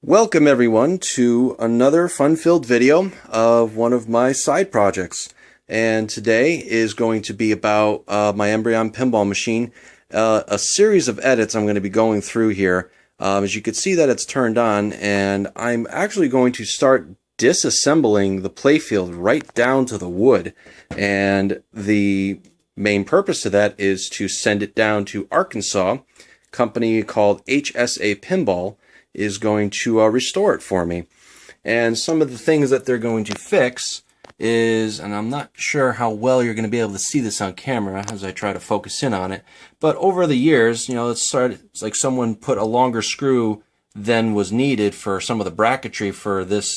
Welcome everyone to another fun-filled video of one of my side projects. And today is going to be about my Embryon pinball machine. A series of edits I'm going to be going through here. As you can see that it's turned on, and I'm actually going to start disassembling the playfield right down to the wood. And the main purpose of that is to send it down to Arkansas. A company called HSA Pinball is going to restore it for me. And some of the things that they're going to fix is, and I'm not sure how well you're going to be able to see this on camera as I try to focus in on it, but over the years, you know, it's like someone put a longer screw than was needed for some of the bracketry for this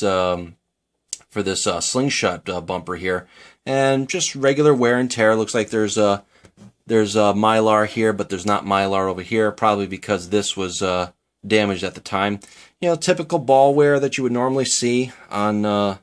slingshot bumper here, and just regular wear and tear. Looks like there's Mylar here, but there's not Mylar over here, probably because this was damaged at the time. You know, typical ball wear that you would normally see on a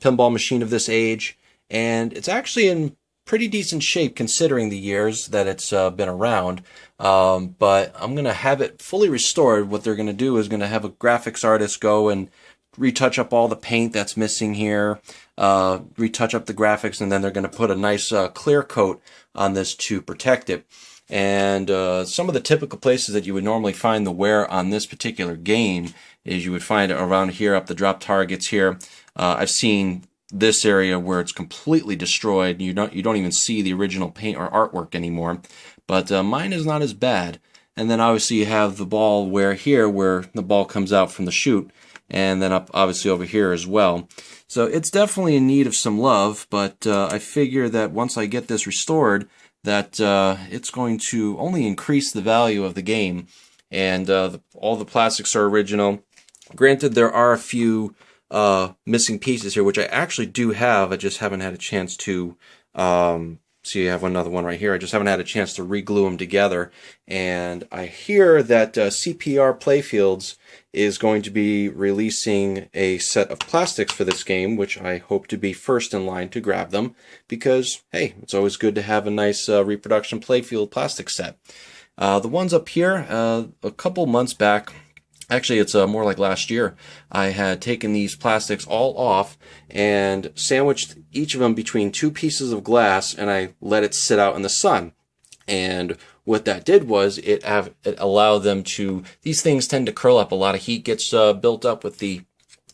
pinball machine of this age, and it's actually in pretty decent shape considering the years that it's been around. But I'm gonna have it fully restored. What they're gonna do is gonna have a graphics artist go and retouch up all the paint that's missing here, retouch up the graphics, and then they're gonna put a nice clear coat on this to protect it. And some of the typical places that you would normally find the wear on this particular game is you would find it around here, up the drop targets here. I've seen this area where it's completely destroyed. You don't even see the original paint or artwork anymore. But mine is not as bad. And then obviously you have the ball wear here, where the ball comes out from the chute, and then up obviously over here as well. So it's definitely in need of some love. But I figure that once I get this restored, that it's going to only increase the value of the game. And all the plastics are original. Granted, there are a few missing pieces here, which I actually do have. I just haven't had a chance to see. I have another one right here. I just haven't had a chance to re-glue them together. And I hear that CPR Playfields is going to be releasing a set of plastics for this game, which I hope to be first in line to grab them, because, hey, it's always good to have a nice reproduction playfield plastic set. The ones up here, a couple months back, actually it's more like last year, I had taken these plastics all off and sandwiched each of them between two pieces of glass, and I let it sit out in the sun. And what that did was it allowed them to, these things tend to curl up. A lot of heat gets built up with the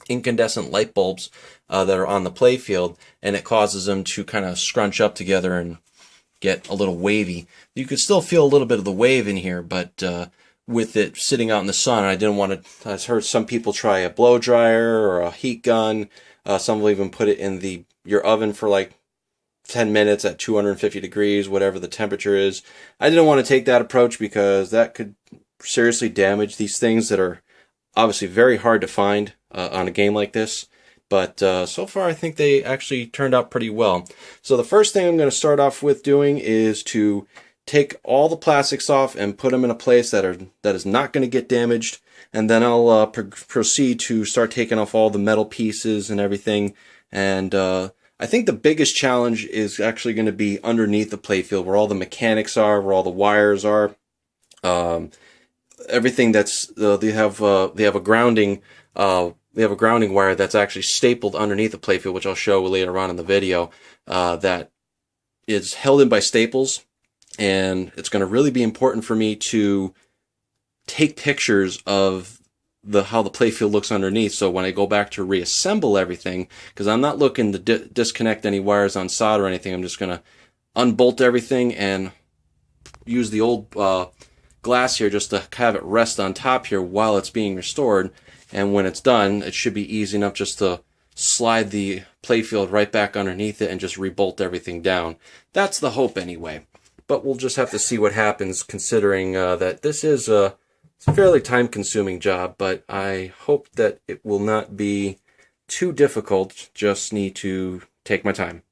incandescent light bulbs that are on the playfield, and it causes them to kind of scrunch up together and get a little wavy. You could still feel a little bit of the wave in here, but with it sitting out in the sun, I didn't want to. I've heard some people try a blow dryer or a heat gun. Some will even put it in your oven for like 10 minutes at 250 degrees, whatever the temperature is. I didn't want to take that approach because that could seriously damage these things that are obviously very hard to find on a game like this. But so far, I think they actually turned out pretty well. So the first thing I'm going to start off with doing is to take all the plastics off and put them in a place that is not going to get damaged. And then I'll proceed to start taking off all the metal pieces and everything. And I think the biggest challenge is actually going to be underneath the playfield, where all the mechanics are, where all the wires are. Everything that's they have a grounding wire that's actually stapled underneath the playfield, which I'll show later on in the video. That is held in by staples, and it's going to really be important for me to take pictures of how the playfield looks underneath, so when I go back to reassemble everything, because I'm not looking to disconnect any wires on solder or anything, I'm just going to unbolt everything and use the old glass here just to have it rest on top here while it's being restored. And when it's done, it should be easy enough just to slide the playfield right back underneath it and just rebolt everything down. That's the hope anyway, but we'll just have to see what happens, considering that this is it's a fairly time-consuming job, but I hope that it will not be too difficult. Just need to take my time.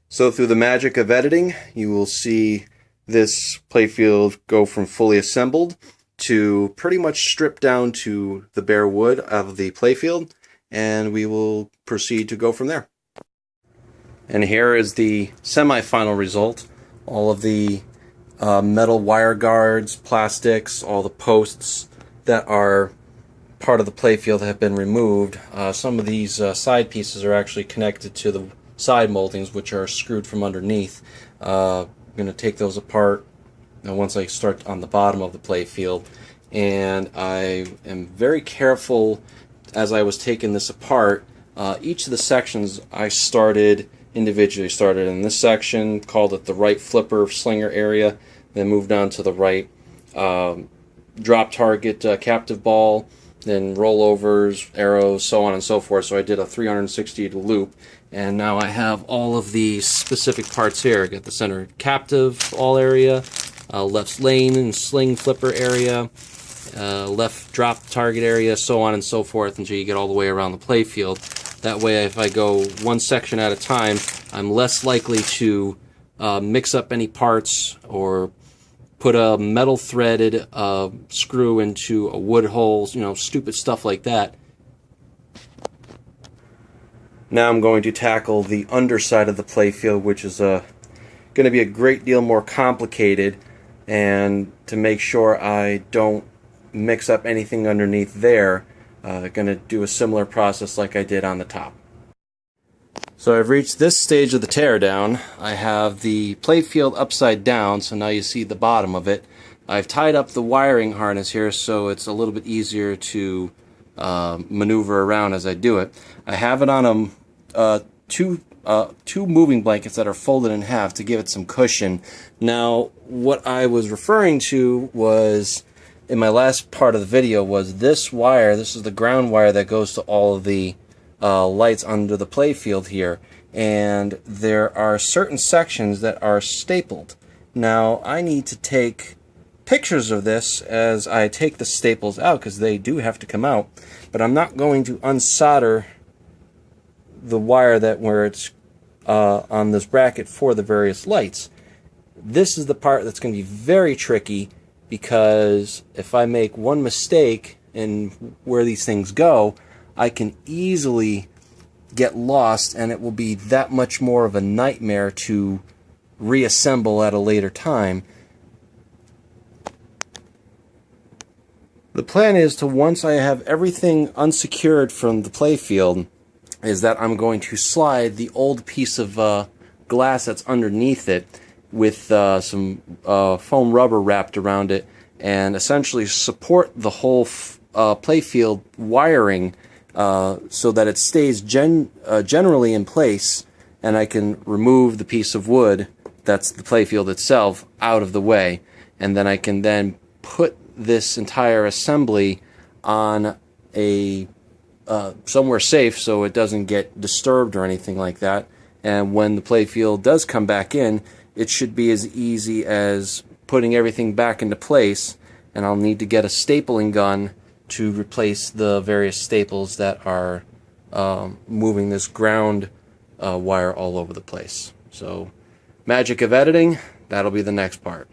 So through the magic of editing, you will see this playfield go from fully assembled to pretty much stripped down to the bare wood of the playfield, and we will proceed to go from there. And here is the semi-final result. All of the metal wire guards, plastics, all the posts that are part of the playfield have been removed. Some of these side pieces are actually connected to the side moldings, which are screwed from underneath. I'm going to take those apart once I start on the bottom of the playfield, and I am very careful as I was taking this apart. Each of the sections I started individually. Started in this section, called it the right flipper slinger area, then moved on to the right drop target captive ball, then rollovers, arrows, so on and so forth. So I did a 360 loop, and now I have all of the specific parts here. I got the center captive all area, left lane and sling flipper area, left drop target area, so on and so forth until you get all the way around the playfield. That way, if I go one section at a time, I'm less likely to mix up any parts or put a metal threaded screw into a wood hole, stupid stuff like that. Now I'm going to tackle the underside of the playfield, which is going to be a great deal more complicated, and to make sure I don't mix up anything underneath there, going to do a similar process like I did on the top. So I've reached this stage of the teardown. I have the playfield upside down, so now you see the bottom of it. I've tied up the wiring harness here so it's a little bit easier to maneuver around as I do it. I have it on two moving blankets that are folded in half to give it some cushion. Now, what I was referring to was, in my last part of the video, was this wire. This is the ground wire that goes to all of the lights under the playfield here, and there are certain sections that are stapled. Now I need to take pictures of this as I take the staples out, because they do have to come out, but I'm not going to unsolder the wire where it's on this bracket for the various lights. This is the part that's going to be very tricky, because if I make one mistake in where these things go, I can easily get lost, and it will be that much more of a nightmare to reassemble at a later time. The plan is to, once I have everything unsecured from the playfield, is that I'm going to slide the old piece of glass that's underneath it with some foam rubber wrapped around it, and essentially support the whole playfield wiring so that it stays generally in place, and I can remove the piece of wood that's the playfield itself out of the way, and then I can then put this entire assembly on a somewhere safe so it doesn't get disturbed or anything like that. And when the playfield does come back in, it should be as easy as putting everything back into place, and I'll need to get a stapling gun to replace the various staples that are moving this ground wire all over the place. So, magic of editing, that'll be the next part.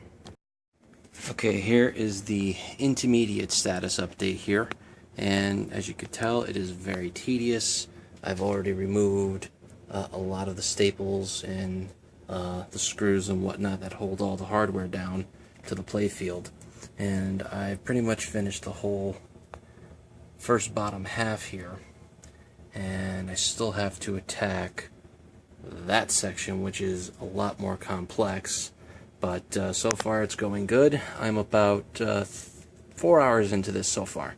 Okay, here is the intermediate status update here, and as you could tell, it is very tedious. I've already removed a lot of the staples and the screws and whatnot that hold all the hardware down to the playfield, and I've pretty much finished the whole first bottom half here, and I still have to attack that section, which is a lot more complex, but so far it's going good. I'm about 4 hours into this so far.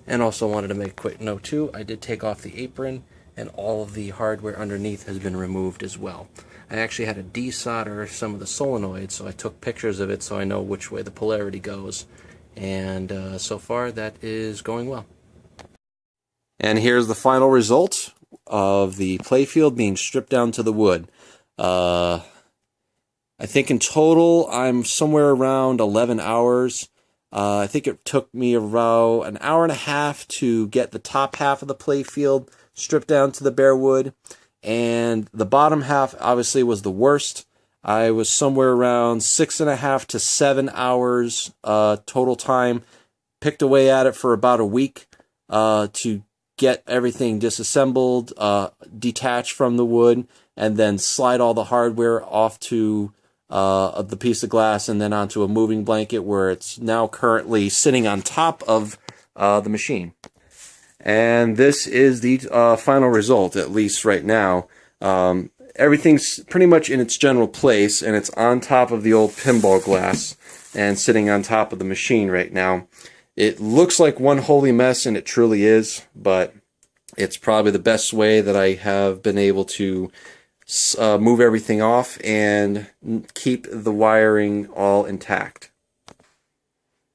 And also wanted to make a quick note too, I did take off the apron, and all of the hardware underneath has been removed as well. I actually had to desolder some of the solenoids, so I took pictures of it so I know which way the polarity goes. And so far that is going well. And here's the final result of the playfield being stripped down to the wood. I think in total I'm somewhere around 11 hours. I think it took me around an hour and a half to get the top half of the playfield stripped down to the bare wood, and the bottom half obviously was the worst. I was somewhere around 6.5 to 7 hours total time. Picked away at it for about a week to get everything disassembled, detached from the wood, and then slide all the hardware off to the piece of glass and then onto a moving blanket, where it's now currently sitting on top of the machine. And this is the final result, at least right now. Everything's pretty much in its general place, and it's on top of the old pinball glass and sitting on top of the machine right now. It looks like one holy mess, and it truly is, but it's probably the best way that I have been able to move everything off and keep the wiring all intact.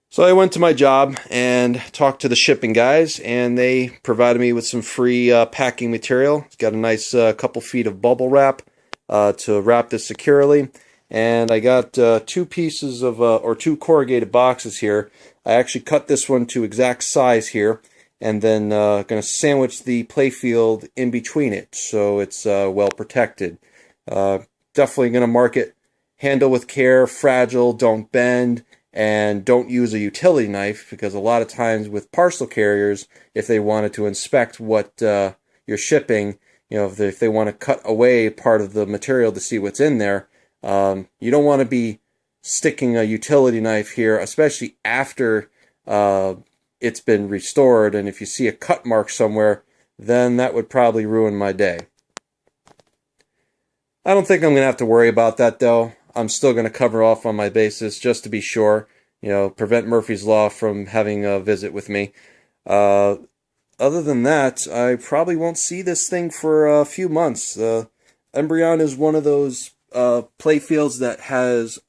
So I went to my job and talked to the shipping guys, and they provided me with some free packing material. It's got a nice couple feet of bubble wrap to wrap this securely. And I got two pieces of, or two corrugated boxes here. I actually cut this one to exact size here, and then going to sandwich the playfield in between it so it's well protected. Definitely going to mark it, handle with care, fragile, don't bend, and don't use a utility knife, because a lot of times with parcel carriers, if they wanted to inspect what you're shipping, you know, if they want to cut away part of the material to see what's in there, you don't want to be sticking a utility knife here, especially after it's been restored. And if you see a cut mark somewhere, then that would probably ruin my day. I don't think I'm going to have to worry about that, though. I'm still going to cover off on my bases just to be sure, you know, prevent Murphy's Law from having a visit with me. Other than that, I probably won't see this thing for a few months. Embryon is one of those playfields that has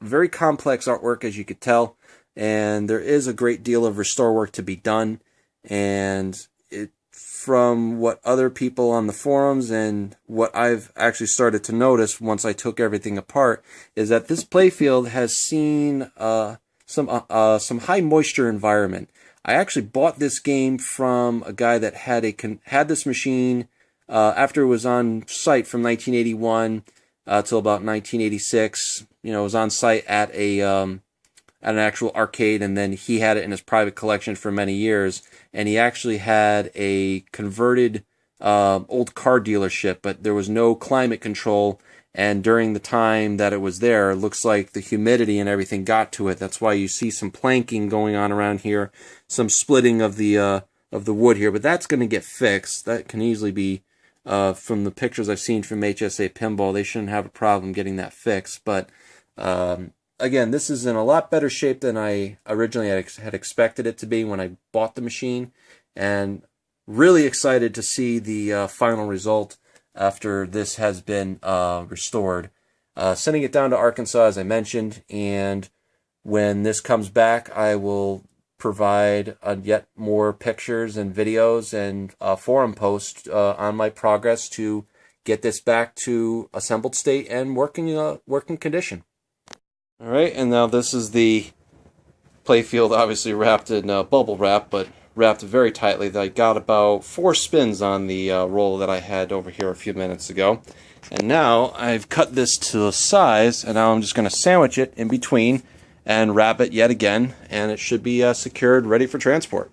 very complex artwork, as you could tell, and there is a great deal of restore work to be done. And from what other people on the forums and what I've actually started to notice once I took everything apart, is that this playfield has seen some high moisture environment. I actually bought this game from a guy that had this machine after it was on site from 1981 till about 1986. You know, it was on site at an actual arcade, and then he had it in his private collection for many years. And he actually had a converted old car dealership, but there was no climate control. And during the time that it was there, it looks like the humidity and everything got to it. That's why you see some planking going on around here, some splitting of the wood here. But that's going to get fixed. That can easily be, from the pictures I've seen from HSA Pinball, they shouldn't have a problem getting that fixed. But again, this is in a lot better shape than I originally had expected it to be when I bought the machine, and really excited to see the final result after this has been restored. Sending it down to Arkansas, as I mentioned, and when this comes back, I will provide yet more pictures and videos and forum posts on my progress to get this back to assembled state and working condition. All right, and now this is the playfield, obviously wrapped in bubble wrap, but wrapped very tightly. I got about 4 spins on the roll that I had over here a few minutes ago. And now I've cut this to the size, and now I'm just going to sandwich it in between and wrap it yet again, and it should be secured, ready for transport.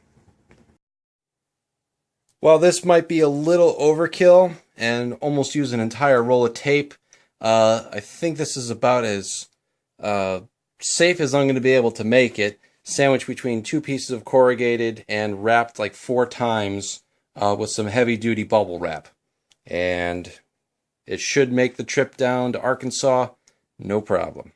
While this might be a little overkill and almost use an entire roll of tape, I think this is about as safe as I'm going to be able to make it. Sandwiched between 2 pieces of corrugated and wrapped like 4 times with some heavy duty bubble wrap. And it should make the trip down to Arkansas no problem.